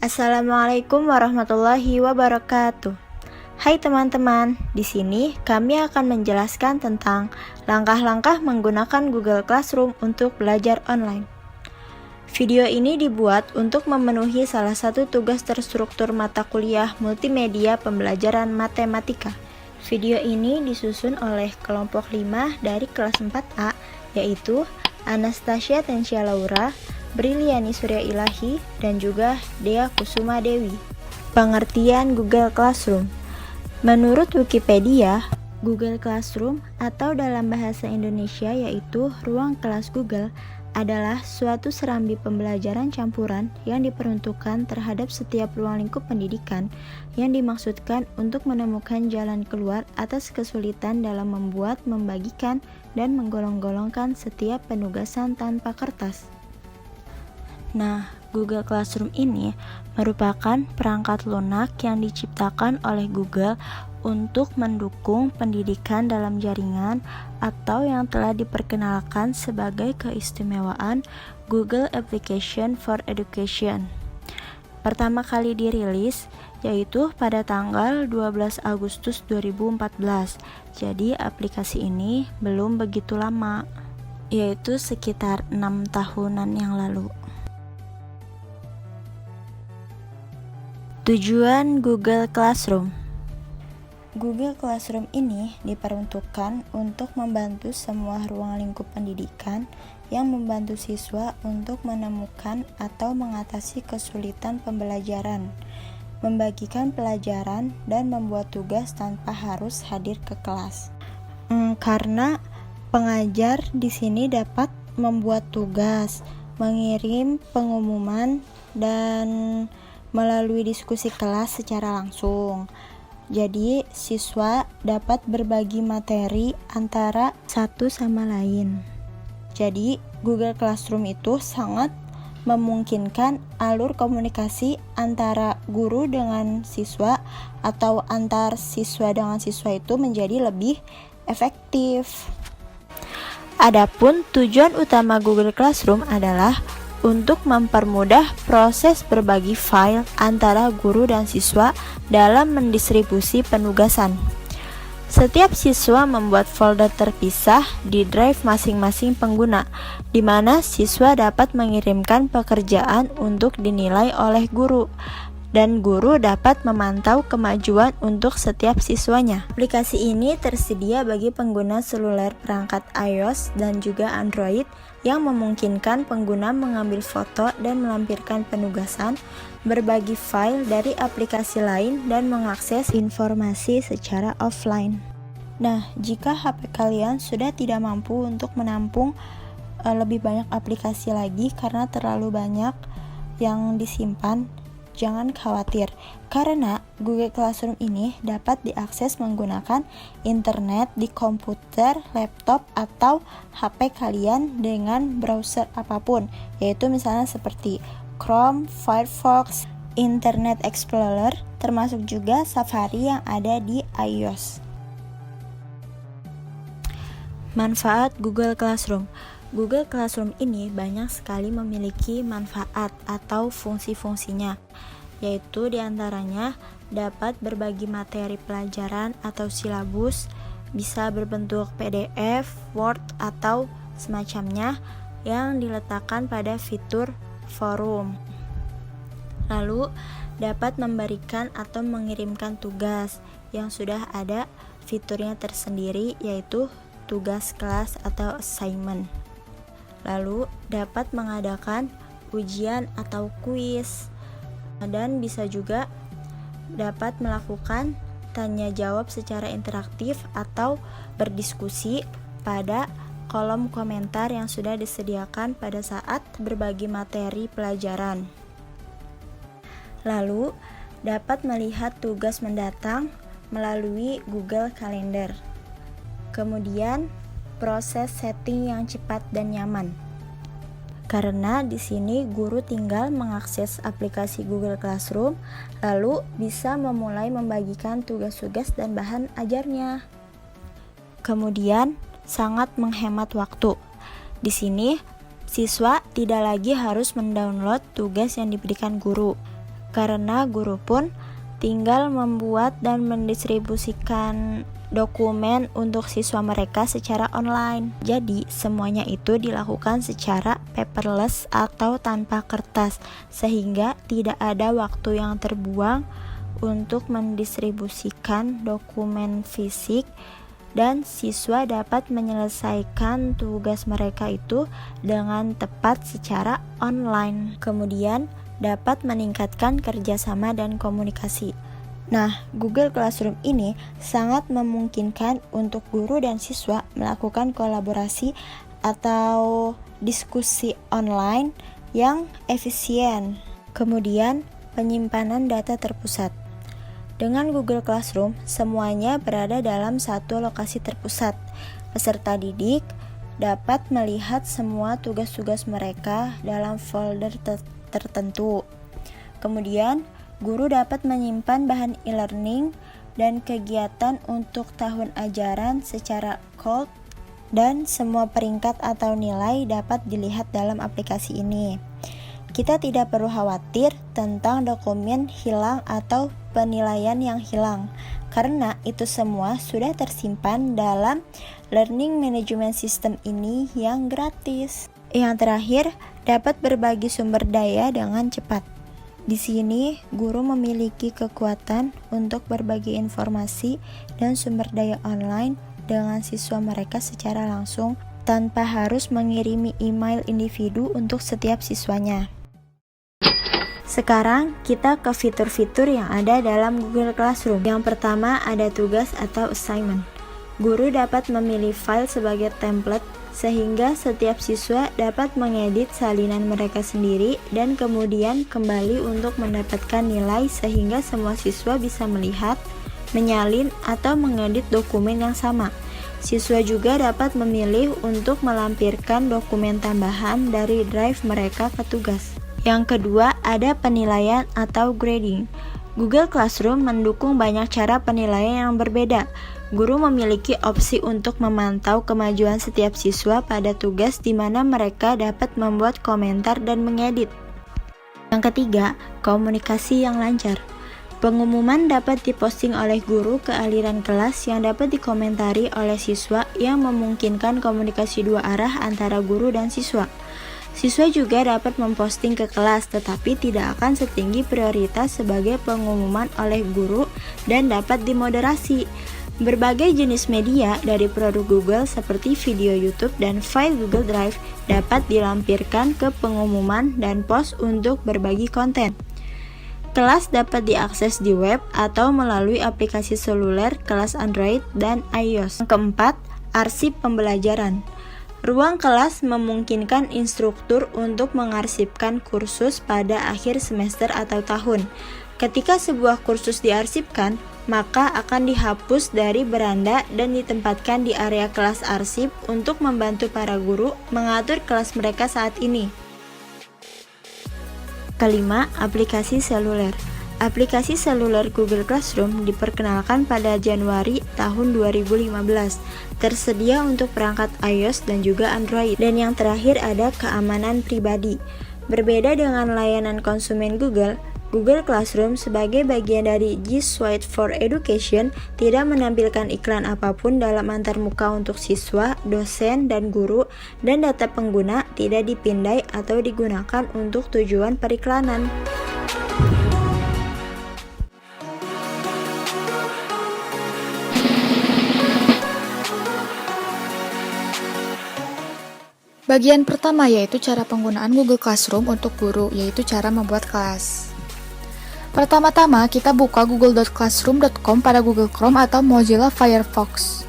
Assalamualaikum warahmatullahi wabarakatuh. Hai teman-teman, di sini kami akan menjelaskan tentang langkah-langkah menggunakan Google Classroom untuk belajar online. Video ini dibuat untuk memenuhi salah satu tugas terstruktur mata kuliah multimedia pembelajaran matematika. Video ini disusun oleh kelompok 5 dari kelas 4A, yaitu Anastasia Tensia Laura, Briliani Surya Ilahi, dan juga Dea Kusuma Dewi. Pengertian Google Classroom. Menurut Wikipedia, Google Classroom atau dalam bahasa Indonesia yaitu ruang kelas Google adalah suatu serambi pembelajaran campuran yang diperuntukkan terhadap setiap ruang lingkup pendidikan yang dimaksudkan untuk menemukan jalan keluar atas kesulitan dalam membuat, membagikan, dan menggolong-golongkan setiap penugasan tanpa kertas. Nah, Google Classroom ini merupakan perangkat lunak yang diciptakan oleh Google untuk mendukung pendidikan dalam jaringan atau yang telah diperkenalkan sebagai keistimewaan Google Application for Education. Pertama kali dirilis yaitu pada tanggal 12 Agustus 2014. Jadi aplikasi ini belum begitu lama, yaitu sekitar 6 tahunan yang lalu. Tujuan Google Classroom. Google Classroom ini diperuntukkan untuk membantu semua ruang lingkup pendidikan yang membantu siswa untuk menemukan atau mengatasi kesulitan pembelajaran, membagikan pelajaran, dan membuat tugas tanpa harus hadir ke kelas. Karena pengajar di sini dapat membuat tugas, mengirim pengumuman, dan melalui diskusi kelas secara langsung. Jadi, siswa dapat berbagi materi antara satu sama lain. Jadi, Google Classroom itu sangat memungkinkan alur komunikasi antara guru dengan siswa atau antar siswa dengan siswa itu menjadi lebih efektif. Adapun tujuan utama Google Classroom adalah untuk mempermudah proses berbagi file antara guru dan siswa dalam mendistribusi penugasan. Setiap siswa membuat folder terpisah di drive masing-masing pengguna, di mana siswa dapat mengirimkan pekerjaan untuk dinilai oleh guru, dan guru dapat memantau kemajuan untuk setiap siswanya. Aplikasi ini tersedia bagi pengguna seluler perangkat iOS dan juga Android yang memungkinkan pengguna mengambil foto dan melampirkan penugasan, berbagi file dari aplikasi lain, dan mengakses informasi secara offline. Nah, jika HP kalian sudah tidak mampu untuk menampung lebih banyak aplikasi lagi karena terlalu banyak yang disimpan, jangan khawatir, karena Google Classroom ini dapat diakses menggunakan internet di komputer, laptop, atau HP kalian dengan browser apapun, yaitu misalnya seperti Chrome, Firefox, Internet Explorer, termasuk juga Safari yang ada di iOS. Manfaat Google Classroom. Google Classroom ini banyak sekali memiliki manfaat atau fungsi-fungsinya, yaitu diantaranya dapat berbagi materi pelajaran atau silabus, bisa berbentuk PDF, Word, atau semacamnya yang diletakkan pada fitur forum. Lalu, dapat memberikan atau mengirimkan tugas yang sudah ada fiturnya tersendiri, yaitu tugas kelas atau assignment. Lalu dapat mengadakan ujian atau kuis, dan bisa juga dapat melakukan tanya jawab secara interaktif atau berdiskusi pada kolom komentar yang sudah disediakan pada saat berbagi materi pelajaran. Lalu dapat melihat tugas mendatang melalui Google Calendar. Kemudian proses setting yang cepat dan nyaman. Karena di sini guru tinggal mengakses aplikasi Google Classroom, lalu bisa memulai membagikan tugas-tugas dan bahan ajarnya. Kemudian sangat menghemat waktu. Di sini siswa tidak lagi harus mendownload tugas yang diberikan guru. karena guru pun tinggal membuat dan mendistribusikan dokumen untuk siswa mereka secara online. Jadi, semuanya itu dilakukan secara paperless atau tanpa kertas, sehingga tidak ada waktu yang terbuang untuk mendistribusikan dokumen fisik, dan siswa dapat menyelesaikan tugas mereka itu dengan tepat secara online. Kemudian, dapat meningkatkan kerjasama dan komunikasi. Nah, Google Classroom ini sangat memungkinkan untuk guru dan siswa melakukan kolaborasi atau diskusi online yang efisien. Kemudian, penyimpanan data terpusat. Dengan Google Classroom, semuanya berada dalam satu lokasi terpusat. Peserta didik dapat melihat semua tugas-tugas mereka dalam folder tertentu. Kemudian, guru dapat menyimpan bahan e-learning dan kegiatan untuk tahun ajaran secara cold, dan semua peringkat atau nilai dapat dilihat dalam aplikasi ini. Kita tidak perlu khawatir tentang dokumen hilang atau penilaian yang hilang, karena itu semua sudah tersimpan dalam Learning Management System ini yang gratis. Yang terakhir, dapat berbagi sumber daya dengan cepat. Di sini, guru memiliki kekuatan untuk berbagi informasi dan sumber daya online dengan siswa mereka secara langsung tanpa harus mengirimi email individu untuk setiap siswanya. Sekarang kita ke fitur-fitur yang ada dalam Google Classroom. Yang pertama ada tugas atau assignment. Guru dapat memilih file sebagai template sehingga setiap siswa dapat mengedit salinan mereka sendiri dan kemudian kembali untuk mendapatkan nilai sehingga semua siswa bisa melihat, menyalin, atau mengedit dokumen yang sama. Siswa juga dapat memilih untuk melampirkan dokumen tambahan dari drive mereka ke tugas. Yang kedua, ada penilaian atau grading. Google Classroom mendukung banyak cara penilaian yang berbeda. Guru memiliki opsi untuk memantau kemajuan setiap siswa pada tugas di mana mereka dapat membuat komentar dan mengedit. Yang ketiga, komunikasi yang lancar. Pengumuman dapat diposting oleh guru ke aliran kelas yang dapat dikomentari oleh siswa yang memungkinkan komunikasi dua arah antara guru dan siswa. Siswa juga dapat memposting ke kelas, tetapi tidak akan setinggi prioritas sebagai pengumuman oleh guru dan dapat dimoderasi. Berbagai jenis media dari produk Google seperti video YouTube dan file Google Drive dapat dilampirkan ke pengumuman dan post untuk berbagi konten. Kelas dapat diakses di web atau melalui aplikasi seluler kelas Android dan iOS. Yang keempat, arsip pembelajaran. Ruang kelas memungkinkan instruktur untuk mengarsipkan kursus pada akhir semester atau tahun. Ketika sebuah kursus diarsipkan, maka akan dihapus dari beranda dan ditempatkan di area kelas arsip untuk membantu para guru mengatur kelas mereka saat ini. Kelima, aplikasi seluler. Aplikasi seluler Google Classroom diperkenalkan pada Januari tahun 2015. Tersedia untuk perangkat iOS dan juga Android. Dan yang terakhir ada keamanan pribadi. Berbeda dengan layanan konsumen Google, Google Classroom sebagai bagian dari G Suite for Education tidak menampilkan iklan apapun dalam antarmuka untuk siswa, dosen, dan guru, dan data pengguna tidak dipindai atau digunakan untuk tujuan periklanan. Bagian pertama yaitu cara penggunaan Google Classroom untuk guru, yaitu cara membuat kelas. Pertama-tama, kita buka google.classroom.com pada Google Chrome atau Mozilla Firefox.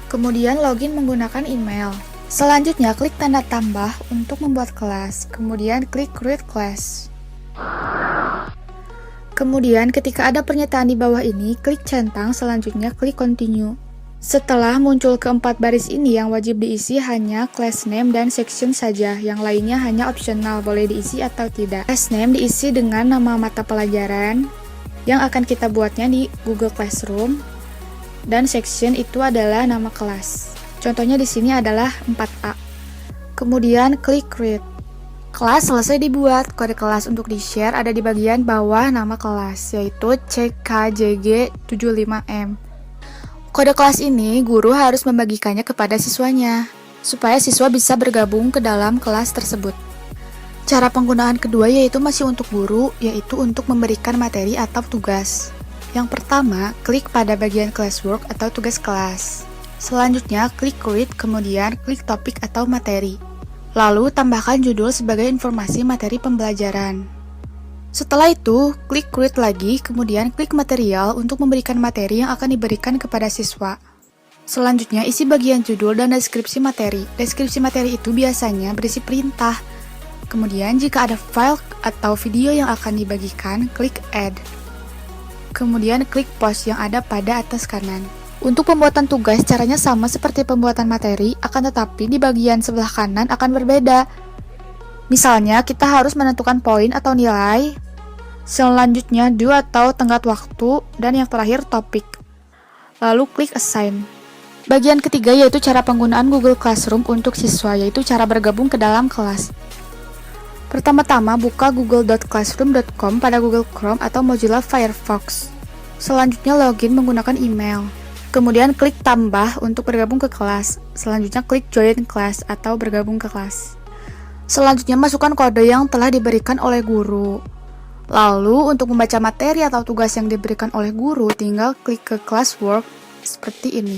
Kemudian login menggunakan email. Selanjutnya, klik tanda tambah untuk membuat kelas. Kemudian klik Create Class. Kemudian ketika ada pernyataan di bawah ini, klik centang, selanjutnya klik Continue. Setelah muncul keempat baris ini, yang wajib diisi hanya class name dan section saja, yang lainnya hanya optional, boleh diisi atau tidak. Class name diisi dengan nama mata pelajaran yang akan kita buatnya di Google Classroom, dan section itu adalah nama kelas. Contohnya di sini adalah 4A. Kemudian klik Create. Kelas selesai dibuat, kode kelas untuk di-share ada di bagian bawah nama kelas, yaitu CKJG75M. Kode kelas ini guru harus membagikannya kepada siswanya, supaya siswa bisa bergabung ke dalam kelas tersebut. Cara penggunaan kedua yaitu masih untuk guru, yaitu untuk memberikan materi atau tugas. Yang pertama, klik pada bagian classwork atau tugas kelas. Selanjutnya, klik read, kemudian klik topik atau materi. Lalu, tambahkan judul sebagai informasi materi pembelajaran. Setelah itu, klik read lagi, kemudian klik material untuk memberikan materi yang akan diberikan kepada siswa. Selanjutnya, isi bagian judul dan deskripsi materi. Deskripsi materi itu biasanya berisi perintah. Kemudian, jika ada file atau video yang akan dibagikan, klik add. Kemudian, klik post yang ada pada atas kanan. Untuk pembuatan tugas, caranya sama seperti pembuatan materi, akan tetapi di bagian sebelah kanan akan berbeda. Misalnya, kita harus menentukan poin atau nilai, selanjutnya do atau tenggat waktu, dan yang terakhir topik. Lalu klik assign. Bagian ketiga yaitu cara penggunaan Google Classroom untuk siswa, yaitu cara bergabung ke dalam kelas. Pertama-tama, buka google.classroom.com pada Google Chrome atau Mozilla Firefox. Selanjutnya, login menggunakan email. Kemudian klik tambah untuk bergabung ke kelas. Selanjutnya klik join class atau bergabung ke kelas. Selanjutnya masukkan kode yang telah diberikan oleh guru. Lalu untuk membaca materi atau tugas yang diberikan oleh guru, tinggal klik ke classwork seperti ini.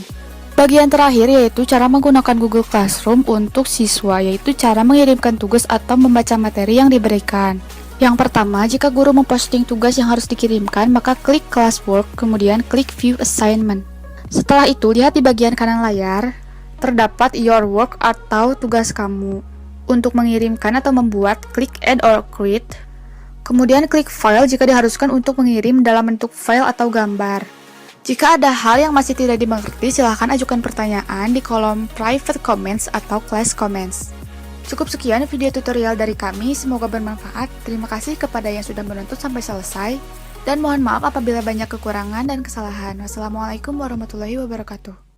Bagian terakhir yaitu cara menggunakan Google Classroom untuk siswa, yaitu cara mengirimkan tugas atau membaca materi yang diberikan. Yang pertama, jika guru memposting tugas yang harus dikirimkan, maka klik classwork, kemudian klik view assignment. Setelah itu, lihat di bagian kanan layar, terdapat your work atau tugas kamu. Untuk mengirimkan atau membuat, klik add or create. Kemudian klik file jika diharuskan untuk mengirim dalam bentuk file atau gambar. Jika ada hal yang masih tidak dimengerti, silahkan ajukan pertanyaan di kolom private comments atau class comments. Cukup sekian video tutorial dari kami, semoga bermanfaat. Terima kasih kepada yang sudah menonton sampai selesai. Dan mohon maaf apabila banyak kekurangan dan kesalahan. Wassalamualaikum warahmatullahi wabarakatuh.